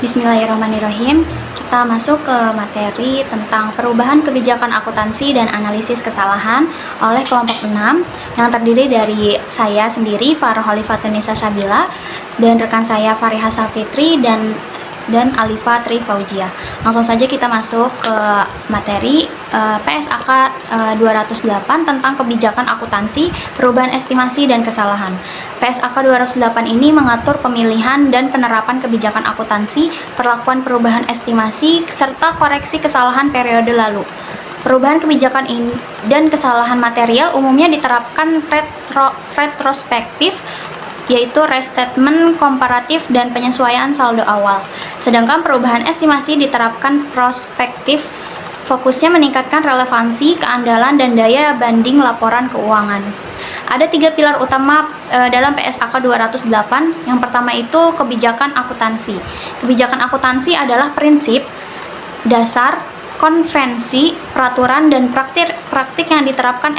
Bismillahirrahmanirrahim. Kita masuk ke materi tentang perubahan kebijakan akuntansi dan analisis kesalahan oleh kelompok 6 yang terdiri dari saya sendiri, Farah Holifatunisa Sabila, dan rekan saya Fariha Safitri dan Alifa Tri Fauzia. Langsung saja kita masuk ke materi PSAK 208 tentang kebijakan akuntansi, perubahan estimasi dan kesalahan. PSAK 208 ini mengatur pemilihan dan penerapan kebijakan akuntansi, perlakuan perubahan estimasi, serta koreksi kesalahan periode lalu. Perubahan kebijakan ini dan kesalahan material umumnya diterapkan retrospektif, yaitu restatement, komparatif, dan penyesuaian saldo awal. Sedangkan perubahan estimasi diterapkan prospektif, fokusnya meningkatkan relevansi, keandalan, dan daya banding laporan keuangan. Ada 3 pilar utama dalam PSAK 208. Yang pertama itu kebijakan akuntansi. Kebijakan akuntansi adalah prinsip, dasar, konvensi, peraturan, dan praktik yang diterapkan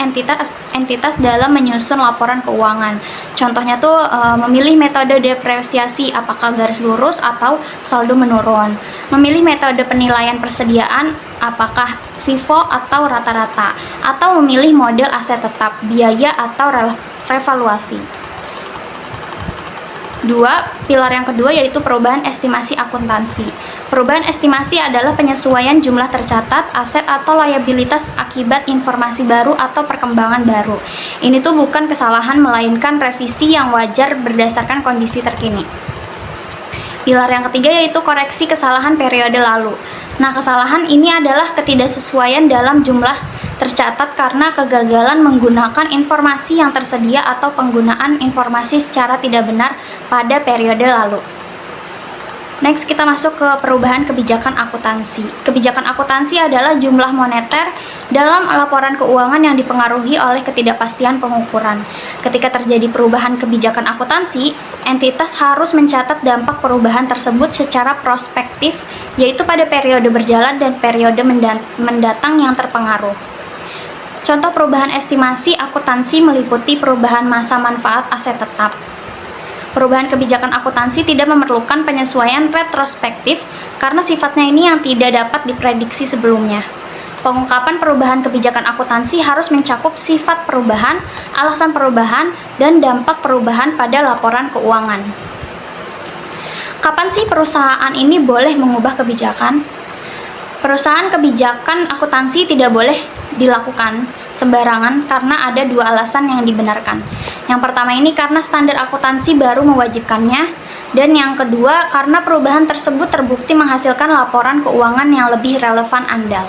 entitas dalam menyusun laporan keuangan. Contohnya tuh memilih metode depresiasi, apakah garis lurus atau saldo menurun. Memilih metode penilaian persediaan, apakah FIFO atau rata-rata, atau memilih model aset tetap, biaya atau revaluasi. Pilar yang kedua yaitu perubahan estimasi akuntansi. Perubahan estimasi adalah penyesuaian jumlah tercatat, aset atau liabilitas akibat informasi baru atau perkembangan baru. Ini tuh bukan kesalahan melainkan revisi yang wajar berdasarkan kondisi terkini. Pilar yang ketiga yaitu koreksi kesalahan periode lalu. Nah, kesalahan ini adalah ketidaksesuaian dalam jumlah tercatat karena kegagalan menggunakan informasi yang tersedia atau penggunaan informasi secara tidak benar pada periode lalu. Next, kita masuk ke perubahan kebijakan akuntansi. Kebijakan akuntansi adalah jumlah moneter dalam laporan keuangan yang dipengaruhi oleh ketidakpastian pengukuran. Ketika terjadi perubahan kebijakan akuntansi, entitas harus mencatat dampak perubahan tersebut secara prospektif, yaitu pada periode berjalan dan periode mendatang yang terpengaruh. Contoh perubahan estimasi akuntansi meliputi perubahan masa manfaat aset tetap. Perubahan kebijakan akuntansi tidak memerlukan penyesuaian retrospektif karena sifatnya ini yang tidak dapat diprediksi sebelumnya. Pengungkapan perubahan kebijakan akuntansi harus mencakup sifat perubahan, alasan perubahan, dan dampak perubahan pada laporan keuangan. Kapan sih perusahaan ini boleh mengubah kebijakan? Perusahaan kebijakan akuntansi tidak boleh dilakukan sembarangan karena ada 2 alasan yang dibenarkan. Yang pertama ini karena standar akuntansi baru mewajibkannya, dan yang kedua karena perubahan tersebut terbukti menghasilkan laporan keuangan yang lebih relevan andal.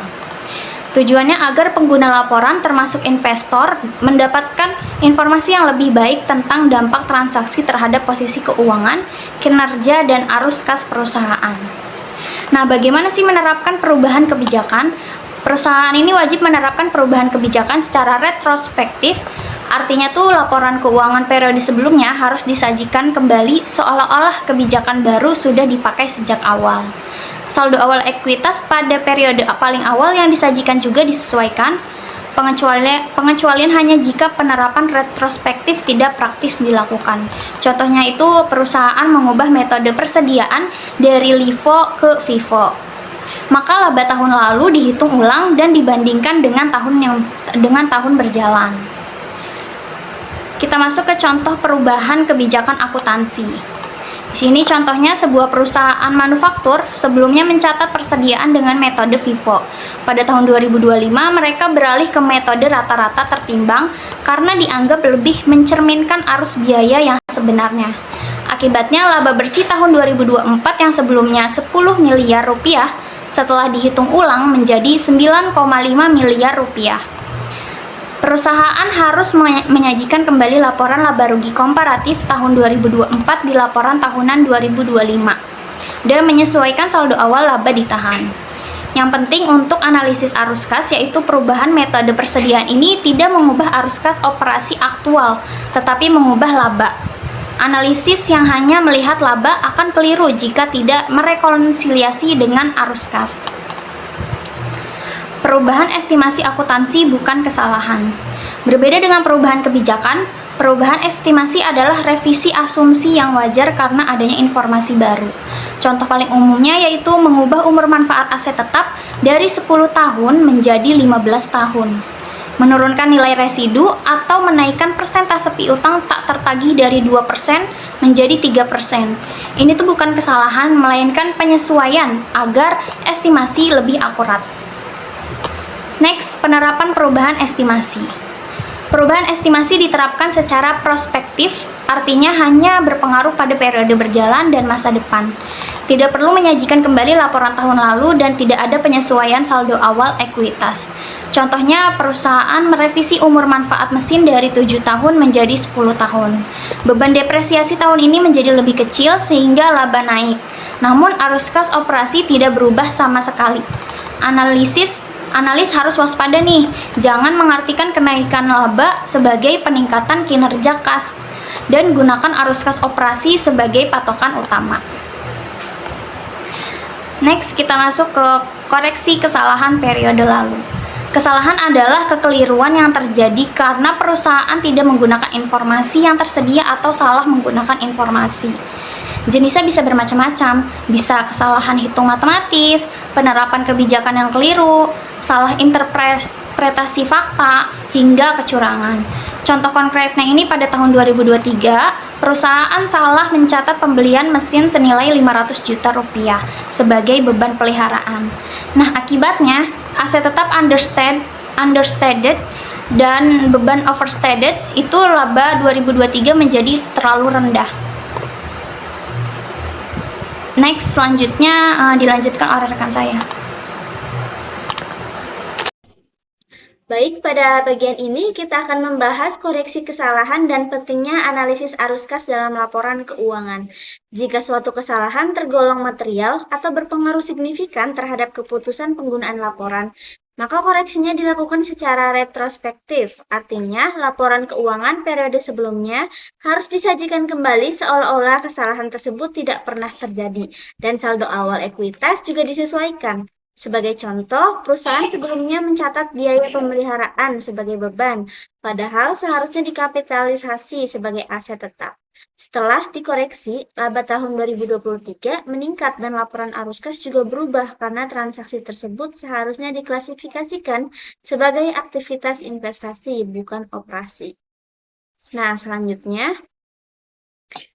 Tujuannya agar pengguna laporan termasuk investor mendapatkan informasi yang lebih baik tentang dampak transaksi terhadap posisi keuangan, kinerja, dan arus kas perusahaan. Nah, bagaimana sih menerapkan perubahan kebijakan? Perusahaan ini wajib menerapkan perubahan kebijakan secara retrospektif. Artinya tuh laporan keuangan periode sebelumnya harus disajikan kembali seolah-olah kebijakan baru sudah dipakai sejak awal. Saldo awal ekuitas pada periode paling awal yang disajikan juga disesuaikan. Pengecualian hanya jika penerapan retrospektif tidak praktis dilakukan. Contohnya itu perusahaan mengubah metode persediaan dari LIFO ke FIFO. Maka laba tahun lalu dihitung ulang dan dibandingkan dengan tahun berjalan. Kita masuk ke contoh perubahan kebijakan akuntansi. Di sini contohnya sebuah perusahaan manufaktur sebelumnya mencatat persediaan dengan metode FIFO. Pada tahun 2025 mereka beralih ke metode rata-rata tertimbang karena dianggap lebih mencerminkan arus biaya yang sebenarnya. Akibatnya laba bersih tahun 2024 yang sebelumnya 10 miliar rupiah setelah dihitung ulang menjadi 9,5 miliar rupiah. Perusahaan harus menyajikan kembali laporan laba rugi komparatif tahun 2024 di laporan tahunan 2025 dan menyesuaikan saldo awal laba ditahan. Yang penting untuk analisis arus kas yaitu perubahan metode persediaan ini tidak mengubah arus kas operasi aktual, tetapi mengubah laba. Analisis yang hanya melihat laba akan keliru jika tidak merekonsiliasi dengan arus kas. Perubahan estimasi akuntansi bukan kesalahan. Berbeda dengan perubahan kebijakan, perubahan estimasi adalah revisi asumsi yang wajar karena adanya informasi baru. Contoh paling umumnya yaitu mengubah umur manfaat aset tetap dari 10 tahun menjadi 15 tahun, menurunkan nilai residu atau menaikkan persentase piutang tak tertagih dari 2% menjadi 3%. Ini tuh bukan kesalahan, melainkan penyesuaian agar estimasi lebih akurat. Next, penerapan perubahan estimasi. Perubahan estimasi diterapkan secara prospektif, artinya hanya berpengaruh pada periode berjalan dan masa depan. Tidak perlu menyajikan kembali laporan tahun lalu dan tidak ada penyesuaian saldo awal ekuitas. Contohnya, perusahaan merevisi umur manfaat mesin dari 7 tahun menjadi 10 tahun. Beban depresiasi tahun ini menjadi lebih kecil sehingga laba naik. Namun arus kas operasi tidak berubah sama sekali. Analis harus waspada nih, jangan mengartikan kenaikan laba sebagai peningkatan kinerja kas dan gunakan arus kas operasi sebagai patokan utama. Next, kita masuk ke koreksi kesalahan periode lalu. Kesalahan adalah kekeliruan yang terjadi karena perusahaan tidak menggunakan informasi yang tersedia atau salah menggunakan informasi. Jenisnya bisa bermacam-macam, bisa kesalahan hitung matematis, penerapan kebijakan yang keliru, salah interpretasi fakta, hingga kecurangan. Contoh konkretnya ini pada tahun 2023, perusahaan salah mencatat pembelian mesin senilai 500 juta rupiah sebagai beban peliharaan. Nah, akibatnya aset tetap understated dan beban overstated itu laba 2023 menjadi terlalu rendah. Next, selanjutnya dilanjutkan oleh rekan saya. Baik, pada bagian ini kita akan membahas koreksi kesalahan dan pentingnya analisis arus kas dalam laporan keuangan. Jika suatu kesalahan tergolong material atau berpengaruh signifikan terhadap keputusan penggunaan laporan, maka koreksinya dilakukan secara retrospektif. Artinya, laporan keuangan periode sebelumnya harus disajikan kembali seolah-olah kesalahan tersebut tidak pernah terjadi, dan saldo awal ekuitas juga disesuaikan. Sebagai contoh, perusahaan sebelumnya mencatat biaya pemeliharaan sebagai beban, padahal seharusnya dikapitalisasi sebagai aset tetap. Setelah dikoreksi, laba tahun 2023 meningkat dan laporan arus kas juga berubah karena transaksi tersebut seharusnya diklasifikasikan sebagai aktivitas investasi, bukan operasi. Nah, selanjutnya,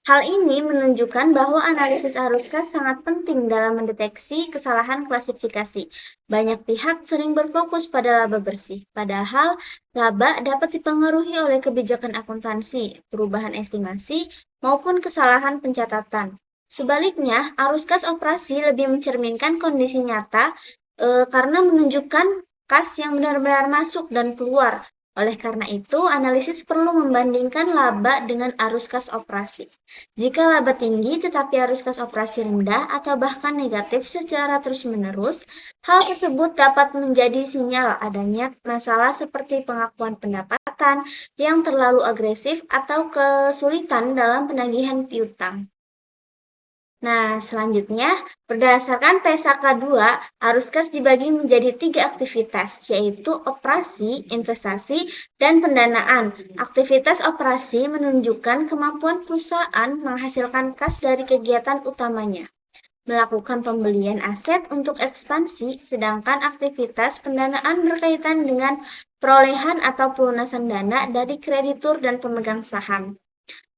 hal ini menunjukkan bahwa analisis arus kas sangat penting dalam mendeteksi kesalahan klasifikasi. Banyak pihak sering berfokus pada laba bersih, padahal laba dapat dipengaruhi oleh kebijakan akuntansi, perubahan estimasi, maupun kesalahan pencatatan. Sebaliknya, arus kas operasi lebih mencerminkan kondisi nyata karena menunjukkan kas yang benar-benar masuk dan keluar. Oleh karena itu, analisis perlu membandingkan laba dengan arus kas operasi. Jika laba tinggi tetapi arus kas operasi rendah atau bahkan negatif secara terus-menerus, hal tersebut dapat menjadi sinyal adanya masalah seperti pengakuan pendapatan yang terlalu agresif atau kesulitan dalam penagihan piutang. Nah, selanjutnya, berdasarkan PSAK 2, arus kas dibagi menjadi 3 aktivitas, yaitu operasi, investasi, dan pendanaan. Aktivitas operasi menunjukkan kemampuan perusahaan menghasilkan kas dari kegiatan utamanya, melakukan pembelian aset untuk ekspansi, sedangkan aktivitas pendanaan berkaitan dengan perolehan atau pelunasan dana dari kreditur dan pemegang saham.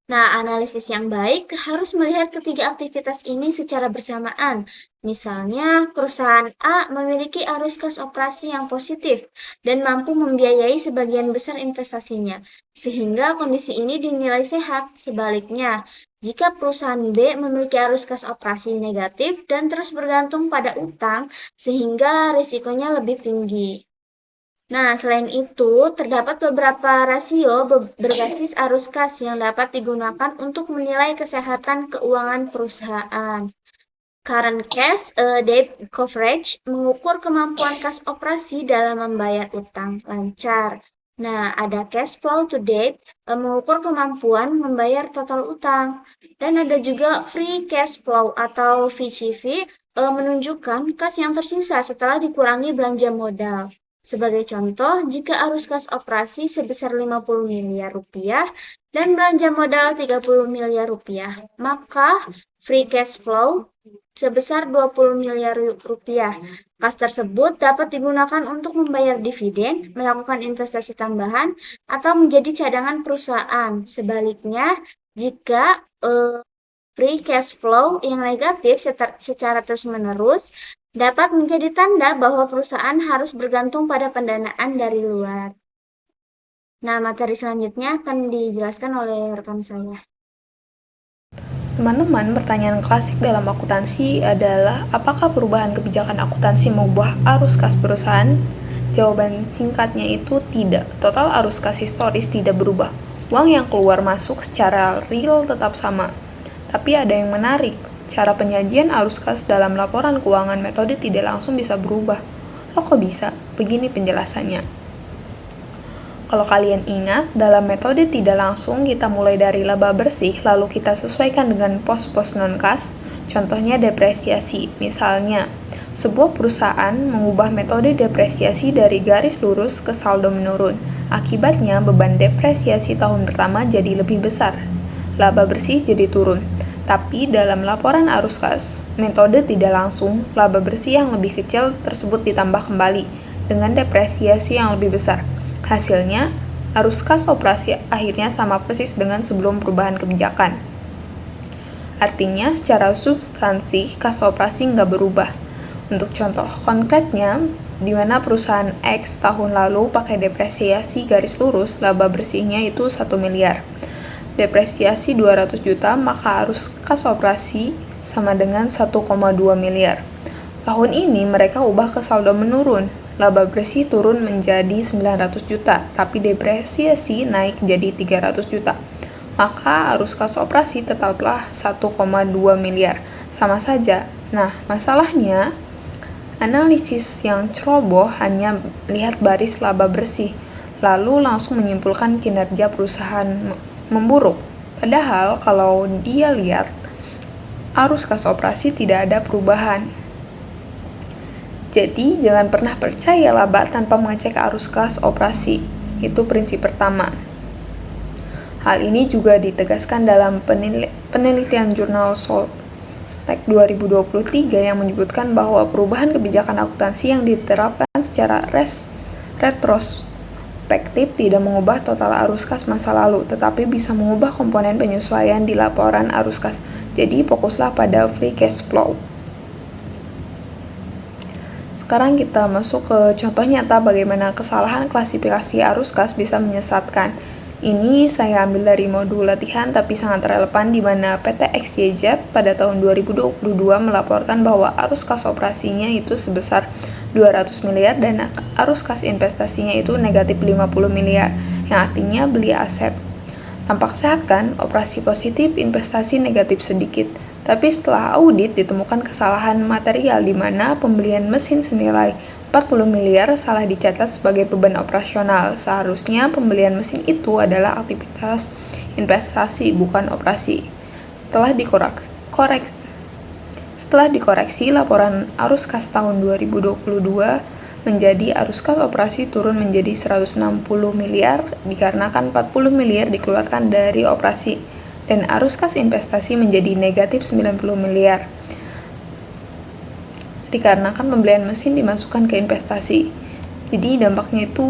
Nah, analisis yang baik harus melihat ketiga aktivitas ini secara bersamaan. Misalnya, perusahaan A memiliki arus kas operasi yang positif dan mampu membiayai sebagian besar investasinya, sehingga kondisi ini dinilai sehat. Sebaliknya, jika perusahaan B memiliki arus kas operasi negatif dan terus bergantung pada utang, sehingga risikonya lebih tinggi. Nah, selain itu, terdapat beberapa rasio berbasis arus kas yang dapat digunakan untuk menilai kesehatan keuangan perusahaan. Current cash debt coverage mengukur kemampuan kas operasi dalam membayar utang lancar. Nah, ada cash flow to debt mengukur kemampuan membayar total utang. Dan ada juga free cash flow atau VCV menunjukkan kas yang tersisa setelah dikurangi belanja modal. Sebagai contoh, jika arus kas operasi sebesar 50 miliar rupiah dan belanja modal 30 miliar rupiah, maka free cash flow sebesar 20 miliar rupiah. Kas tersebut dapat digunakan untuk membayar dividen, melakukan investasi tambahan, atau menjadi cadangan perusahaan. Sebaliknya, jika free cash flow yang negatif secara terus-menerus dapat menjadi tanda bahwa perusahaan harus bergantung pada pendanaan dari luar. Nah, materi selanjutnya akan dijelaskan oleh rekan saya. Teman-teman, pertanyaan klasik dalam akuntansi adalah apakah perubahan kebijakan akuntansi mengubah arus kas perusahaan? Jawaban singkatnya itu tidak. Total arus kas historis tidak berubah. Uang yang keluar masuk secara real tetap sama. Tapi ada yang menarik. Cara penyajian arus kas dalam laporan keuangan metode tidak langsung bisa berubah. Loh kok bisa? Begini penjelasannya. Kalau kalian ingat, dalam metode tidak langsung kita mulai dari laba bersih, lalu kita sesuaikan dengan pos-pos non-kas, contohnya depresiasi. Misalnya, sebuah perusahaan mengubah metode depresiasi dari garis lurus ke saldo menurun. Akibatnya, beban depresiasi tahun pertama jadi lebih besar. Laba bersih jadi turun. Tapi dalam laporan arus kas, metode tidak langsung, laba bersih yang lebih kecil tersebut ditambah kembali dengan depresiasi yang lebih besar. Hasilnya, arus kas operasi akhirnya sama persis dengan sebelum perubahan kebijakan. Artinya, secara substansi, kas operasi nggak berubah. Untuk contoh konkretnya, di mana perusahaan X tahun lalu pakai depresiasi garis lurus, laba bersihnya itu 1 miliar. Depresiasi 200 juta, maka arus kas operasi sama dengan 1,2 miliar. Tahun ini mereka ubah ke saldo menurun. Laba bersih turun menjadi 900 juta, tapi depresiasi naik jadi 300 juta. Maka arus kas operasi tetaplah 1,2 miliar. Sama saja. Nah, masalahnya, analisis yang ceroboh hanya lihat baris laba bersih, lalu langsung menyimpulkan kinerja perusahaan memburuk. Padahal kalau dia lihat arus kas operasi tidak ada perubahan. Jadi, jangan pernah percaya laba tanpa mengecek arus kas operasi. Itu prinsip pertama. Hal ini juga ditegaskan dalam penelitian jurnal Solstek 2023 yang menyebutkan bahwa perubahan kebijakan akuntansi yang diterapkan secara retrospektif tidak mengubah total arus kas masa lalu, tetapi bisa mengubah komponen penyesuaian di laporan arus kas. Jadi, fokuslah pada free cash flow. Sekarang kita masuk ke contoh nyata bagaimana kesalahan klasifikasi arus kas bisa menyesatkan. Ini saya ambil dari modul latihan tapi sangat relevan di mana PT XYZ pada tahun 2022 melaporkan bahwa arus kas operasinya itu sebesar 200 miliar dan arus kas investasinya itu negatif 50 miliar, yang artinya beli aset. Tampak sehat kan, operasi positif, investasi negatif sedikit. Tapi setelah audit ditemukan kesalahan material di mana pembelian mesin senilai 40 miliar salah dicatat sebagai beban operasional. Seharusnya pembelian mesin itu adalah aktivitas investasi, bukan operasi. Setelah dikoreksi, laporan arus kas tahun 2022 menjadi arus kas operasi turun menjadi 160 miliar dikarenakan 40 miliar dikeluarkan dari operasi. Dan arus kas investasi menjadi negatif 90 miliar dikarenakan pembelian mesin dimasukkan ke investasi. Jadi dampaknya itu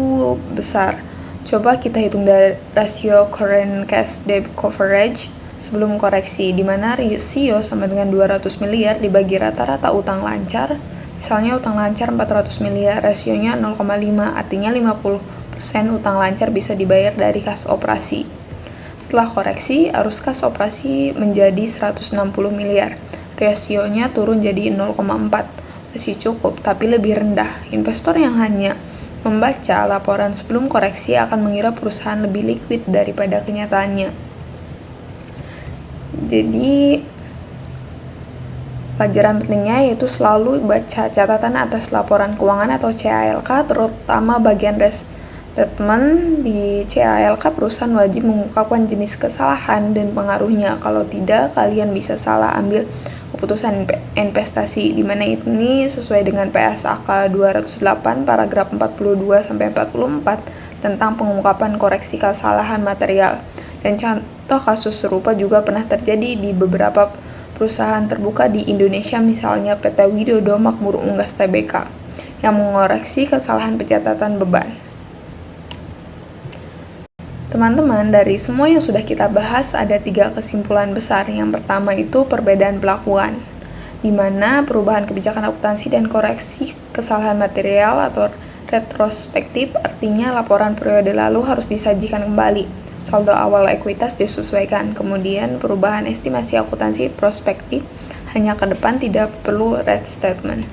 besar. Coba kita hitung dari rasio current cash debt coverage sebelum koreksi, di mana rasio sama dengan 200 miliar dibagi rata-rata utang lancar. Misalnya utang lancar 400 miliar, rasionya 0,5, artinya 50% utang lancar bisa dibayar dari kas operasi. Setelah koreksi, arus kas operasi menjadi 160 miliar. Rasionya turun jadi 0,4. Masih cukup, tapi lebih rendah. Investor yang hanya membaca laporan sebelum koreksi akan mengira perusahaan lebih liquid daripada kenyataannya. Jadi, pelajaran pentingnya yaitu selalu baca catatan atas laporan keuangan atau CALK, terutama bagian statement. Di CALK, perusahaan wajib mengungkapkan jenis kesalahan dan pengaruhnya. Kalau tidak, kalian bisa salah ambil keputusan investasi, di mana ini sesuai dengan PSAK 208 paragraf 42-44 tentang pengungkapan koreksi kesalahan material. Dan contoh kasus serupa juga pernah terjadi di beberapa perusahaan terbuka di Indonesia, misalnya PT Widodo Makmur Unggas Tbk, yang mengoreksi kesalahan pencatatan beban. Teman-teman, dari semua yang sudah kita bahas ada 3 kesimpulan besar. Yang pertama itu perbedaan pelakuan, di mana perubahan kebijakan akuntansi dan koreksi kesalahan material atau retrospektif artinya laporan periode lalu harus disajikan kembali, saldo awal ekuitas disesuaikan. Kemudian perubahan estimasi akuntansi prospektif hanya ke depan, tidak perlu restatement.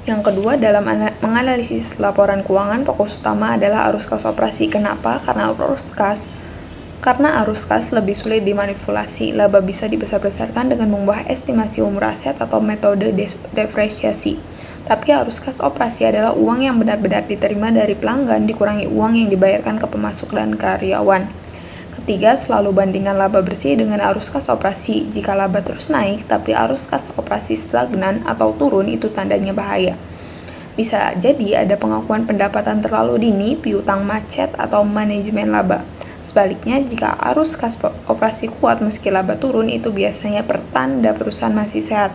Yang kedua, dalam menganalisis laporan keuangan, fokus utama adalah arus kas operasi. Kenapa? Karena arus kas lebih sulit dimanipulasi. Laba bisa dibesar-besarkan dengan mengubah estimasi umur aset atau metode depresiasi. Tapi arus kas operasi adalah uang yang benar-benar diterima dari pelanggan dikurangi uang yang dibayarkan ke pemasok dan karyawan. Ketiga, selalu bandingkan laba bersih dengan arus kas operasi. Jika laba terus naik, tapi arus kas operasi stagnan atau turun, itu tandanya bahaya. Bisa jadi ada pengakuan pendapatan terlalu dini, piutang macet, atau manajemen laba. Sebaliknya, jika arus kas operasi kuat meski laba turun, itu biasanya pertanda perusahaan masih sehat.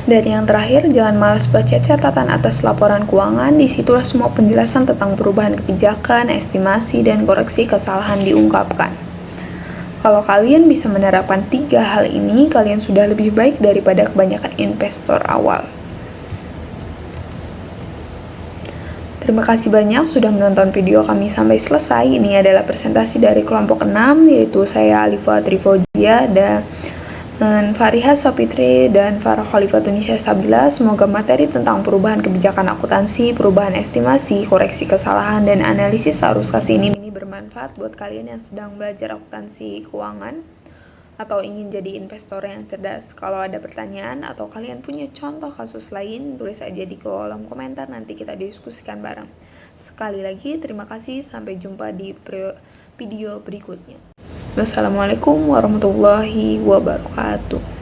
Dan yang terakhir, jangan malas baca catatan atas laporan keuangan. Disitulah semua penjelasan tentang perubahan kebijakan, estimasi, dan koreksi kesalahan diungkapkan. Kalau kalian bisa menerapkan 3 hal ini, kalian sudah lebih baik daripada kebanyakan investor awal. Terima kasih banyak sudah menonton video kami sampai selesai. Ini adalah presentasi dari kelompok 6, yaitu saya Alifa Trifojia dan Fariha Sapitri dan Farah Khalifatunisa Sabila. Semoga materi tentang perubahan kebijakan akuntansi, perubahan estimasi, koreksi kesalahan, dan analisis arus kas ini bermanfaat buat kalian yang sedang belajar akuntansi keuangan atau ingin jadi investor yang cerdas. Kalau ada pertanyaan atau kalian punya contoh kasus lain, tulis aja di kolom komentar, nanti kita diskusikan bareng. Sekali lagi, terima kasih. Sampai jumpa di video berikutnya. Wassalamualaikum warahmatullahi wabarakatuh.